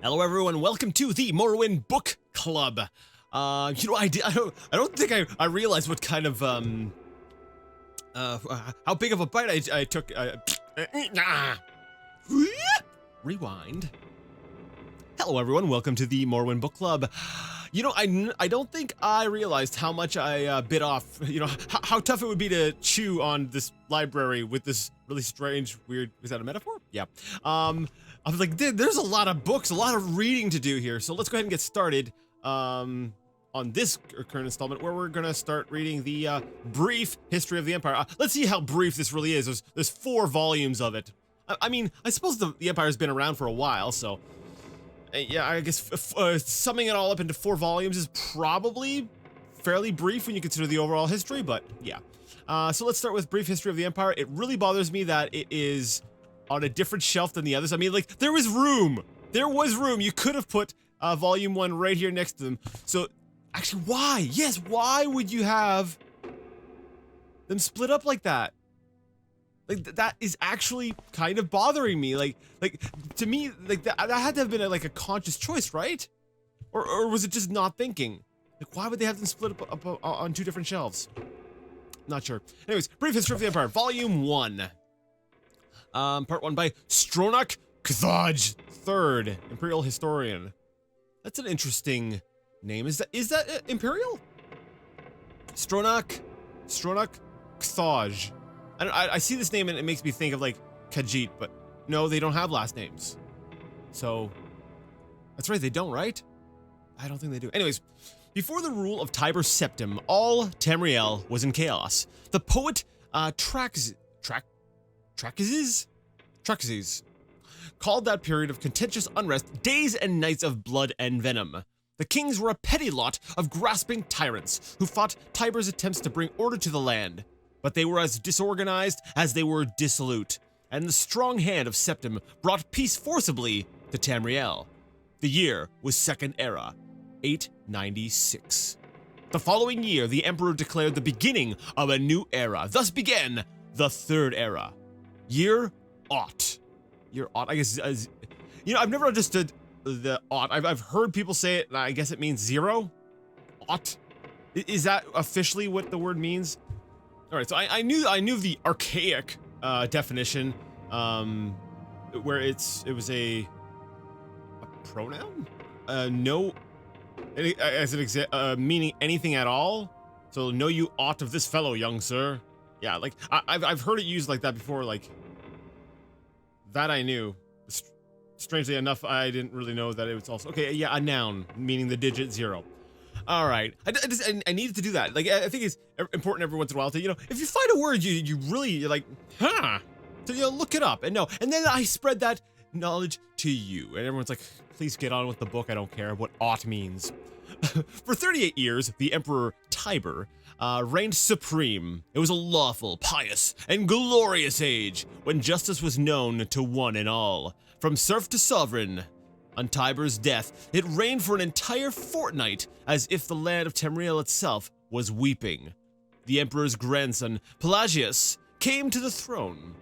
Hello, everyone. Welcome to the Morrowind Book Club. I don't think I realized what kind of how big of a bite I took. Rewind. Hello, everyone. Welcome to the Morrowind Book Club. You know, I don't think I realized how much I bit off. You know, how tough it would be to chew on this library with this really strange, weird. Is that a metaphor? Yeah. I was like, there's a lot of books, a lot of reading to do here. So let's go ahead and get started on this current installment, where we're gonna start reading the brief history of the Empire. Let's see how brief this really is. There's 4 volumes of it. I mean, I suppose the Empire's been around for a while, so. Yeah, I guess summing it all up into 4 volumes is probably fairly brief when you consider the overall history, but yeah. So let's start with brief history of the Empire. It really bothers me that it is on a different shelf than the others. I mean, like, there was room. There was room. You could have put volume 1 right here next to them. So, actually, why? Yes, why would you have them split up like that? Like, that is actually kind of bothering me. Like to me, like, that had to have been a conscious choice, right? Or was it just not thinking? Like, why would they have them split up on 2 different shelves? Not sure. Anyways, brief history of the Empire, volume 1. Part 1 by Stronach Kthaj III, Imperial Historian. That's an interesting name. Is that Imperial? Stronach Kthaj. I see this name and it makes me think of like Khajiit, but no, they don't have last names. So, that's right, they don't, right? I don't think they do. Anyways, before the rule of Tiber Septim, all Tamriel was in chaos. The poet Traxxas called that period of contentious unrest days and nights of blood and venom. The kings were a petty lot of grasping tyrants who fought Tiber's attempts to bring order to the land. But they were as disorganized as they were dissolute, and the strong hand of Septim brought peace forcibly to Tamriel. The year was Second Era, 896. The following year, the Emperor declared the beginning of a new era. Thus began the Third Era. Year Aught. Year Aught, I guess, you know, I've never understood the Aught. I've heard people say it, and I guess it means 0. Aught. Is that officially what the word means? All right, so I knew the archaic definition, where it was a pronoun, no, as an meaning anything at all. So know you aught of this fellow, young sir. Yeah, like I've heard it used like that before. Like that I knew. Strangely enough, I didn't really know that it was also okay. Yeah, a noun meaning the digit 0. All right, I needed to do that. Like, I think it's important every once in a while to, you know, if you find a word you're like, huh, to, you know, look it up and know. And then I spread that knowledge to you. And everyone's like, please get on with the book. I don't care what aught means. For 38 years, the Emperor Tiber reigned supreme. It was a lawful, pious, and glorious age when justice was known to one and all. From serf to sovereign. On Tiber's death, it reigned for an entire fortnight, as if the land of Tamriel itself was weeping. The Emperor's grandson, Pelagius, came to the throne.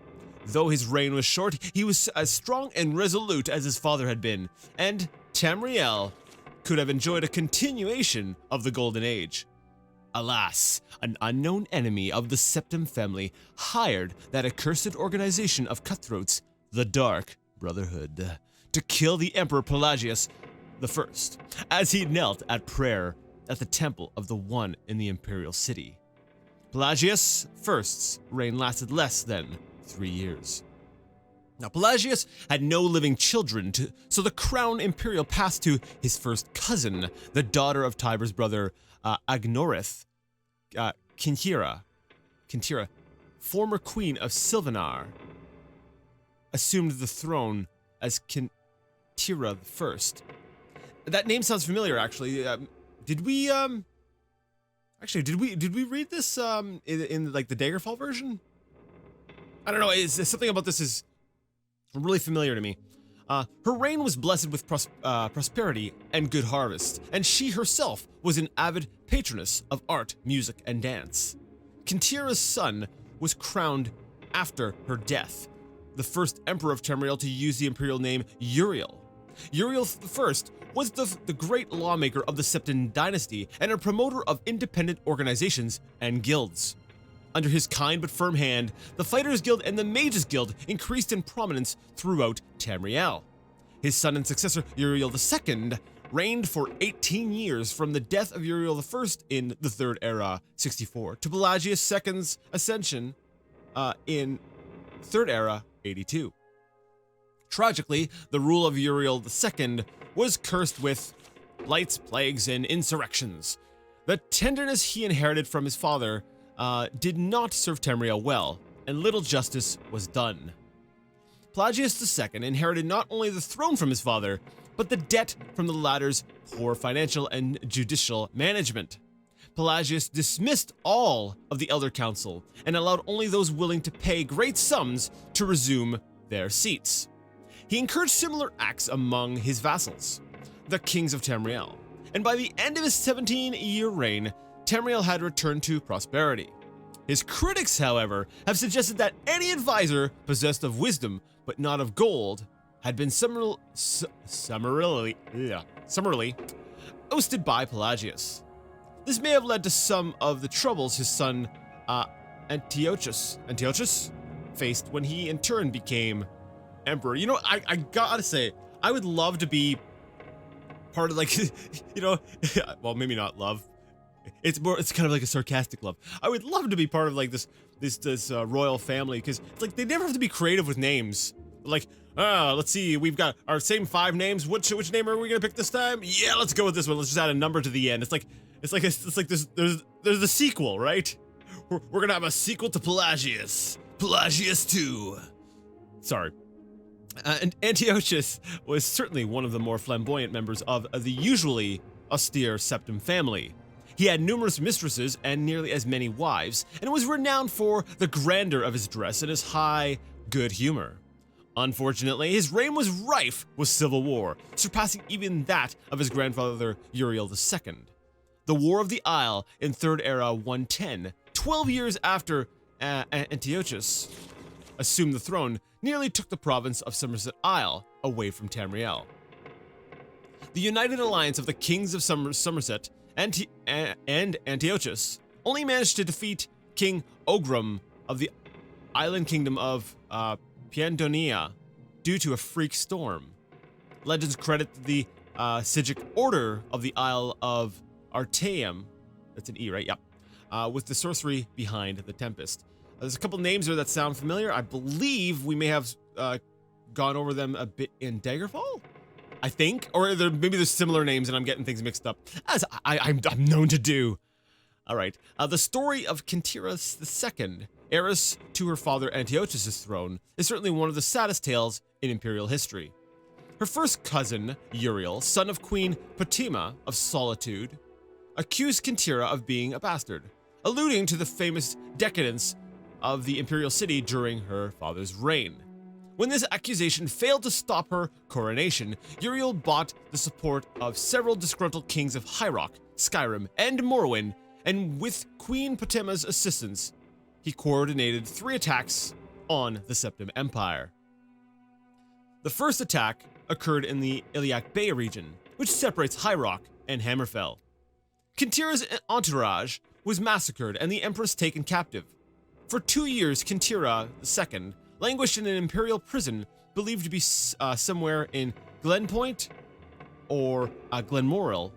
Though his reign was short, he was as strong and resolute as his father had been, and Tamriel could have enjoyed a continuation of the Golden Age. Alas, an unknown enemy of the Septim family hired that accursed organization of cutthroats, the Dark Brotherhood, to kill the Emperor Pelagius I, as he knelt at prayer at the temple of the One in the Imperial City. Pelagius I's reign lasted less than 3 years. Now, Pelagius had no living children, so the crown imperial passed to his first cousin, the daughter of Tiber's brother Agnorith, Kintira, former queen of Silvanar, assumed the throne as Kintira I. That name sounds familiar, actually. Did we read this in like the Daggerfall version? I don't know. It's something about this is really familiar to me. Her reign was blessed with prosperity and good harvest, and she herself was an avid patroness of art, music, and dance. Kintira's son was crowned after her death, the first emperor of Tamriel to use the imperial name Uriel. Uriel I was the great lawmaker of the Septim dynasty and a promoter of independent organizations and guilds. Under his kind but firm hand, the Fighters Guild and the Mages Guild increased in prominence throughout Tamriel. His son and successor, Uriel II, reigned for 18 years from the death of Uriel I in the Third Era 64 to Pelagius II's ascension in Third Era 82. Tragically, the rule of Uriel II was cursed with blights, plagues, and insurrections. The tenderness he inherited from his father did not serve Tamriel well, and little justice was done. Pelagius II inherited not only the throne from his father, but the debt from the latter's poor financial and judicial management. Pelagius dismissed all of the Elder Council and allowed only those willing to pay great sums to resume their seats. He encouraged similar acts among his vassals, the kings of Tamriel, and by the end of his 17-year reign, Tamriel had returned to prosperity. His critics, however, have suggested that any advisor possessed of wisdom but not of gold had been summarily ousted by Pelagius. This may have led to some of the troubles his son Antiochus faced when he in turn became emperor. You know, I gotta say, I would love to be part of, like, you know, well, maybe not love. It's kind of like a sarcastic love. I would love to be part of like this royal family, because it's like they never have to be creative with names. Like, let's see, we've got our same 5 names. Which name are we gonna pick this time? Yeah, let's go with this one. Let's just add a number to the end. It's like there's the sequel, right? We're gonna have a sequel to Pelagius 2. Sorry. And Antiochus was certainly one of the more flamboyant members of the usually austere Septim family. He had numerous mistresses and nearly as many wives, and was renowned for the grandeur of his dress and his high good humor. Unfortunately, his reign was rife with civil war, surpassing even that of his grandfather Uriel II. The War of the Isle in Third Era 110, 12 years after Antiochus assumed the throne, nearly took the province of Somerset Isle away from Tamriel. The united alliance of the kings of Somerset and Antiochus only managed to defeat King Ogrum of the island kingdom of Piandonia due to a freak storm. Legends credit the Sigic Order of the Isle of Artaeum, that's an E, right? Yeah. With the sorcery behind the Tempest. There's a couple names there that sound familiar. I believe we may have gone over them a bit in Daggerfall, I think, or maybe there's similar names and I'm getting things mixed up, as I'm known to do. All right, the story of Kintira II, heiress to her father Antiochus' throne, is certainly one of the saddest tales in Imperial history. Her first cousin, Uriel, son of Queen Patima of Solitude, accused Kintira of being a bastard, alluding to the famous decadence of the Imperial city during her father's reign. When this accusation failed to stop her coronation, Uriel bought the support of several disgruntled kings of High Rock, Skyrim, and Morrowind, and with Queen Patima's assistance, he coordinated 3 attacks on the Septim Empire. The first attack occurred in the Iliac Bay region, which separates High Rock and Hammerfell. Kintira's entourage was massacred and the Empress taken captive. For 2 years, Kintira II languished in an imperial prison believed to be somewhere in Glenpoint or Glenmoril,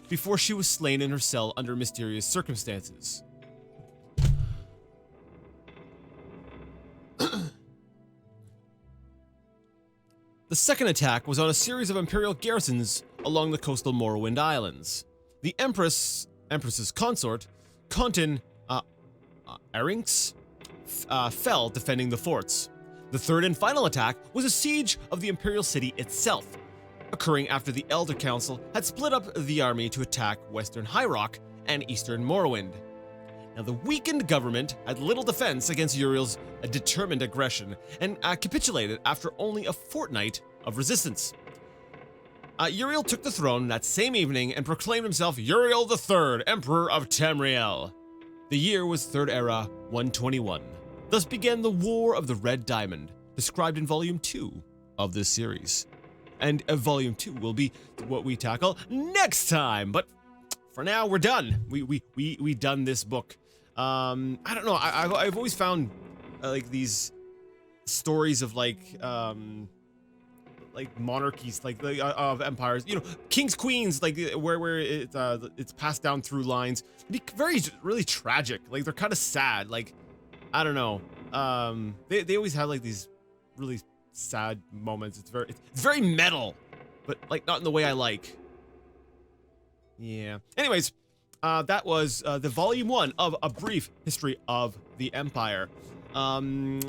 before she was slain in her cell under mysterious circumstances. The second attack was on a series of imperial garrisons along the coastal Morrowind Islands. The Empress's consort, Contin Arinx, fell defending the forts. The third and final attack was a siege of the imperial city itself, occurring after the Elder Council had split up the army to attack western High Rock and eastern Morrowind. Now, the weakened government had little defense against Uriel's determined aggression and capitulated after only a fortnight of resistance. Uriel took the throne that same evening and proclaimed himself Uriel III, Emperor of Tamriel. The year was Third Era 121. Thus began the War of the Red Diamond, described in Volume 2 of this series. And volume 2 will be what we tackle next time. But for now, we're done. We done this book. I don't know. I've always found like these stories of like monarchies, like of empires, you know, kings, queens, like where it's passed down through lines. It'd be really tragic. Like they're kind of sad. Like I don't know. They always have like these really sad moments. It's very metal, but like not in the way I like. Yeah. Anyways, that was the volume 1 of A Brief History of the Empire. Tune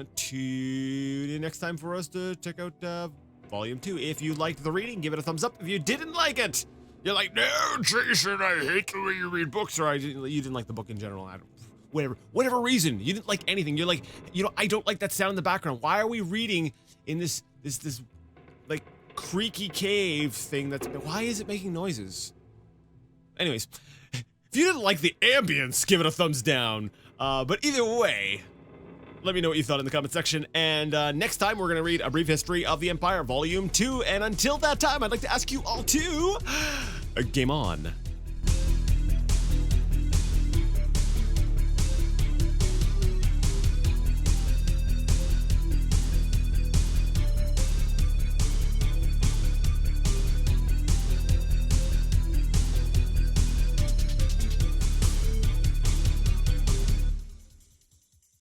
in next time for us to check out volume 2. If you liked the reading, give it a thumbs up. If you didn't like it, you're like, no, Jason, I hate the way you read books, or you didn't like the book in general. I don't, whatever reason, you didn't like anything. You're like, you know, I don't like that sound in the background. Why are we reading in this like creaky cave thing? Why is it making noises? Anyways, if you didn't like the ambience, give it a thumbs down. But either way, let me know what you thought in the comment section. And next time, we're going to read A Brief History of the Empire, Volume 2. And until that time, I'd like to ask you all to game on.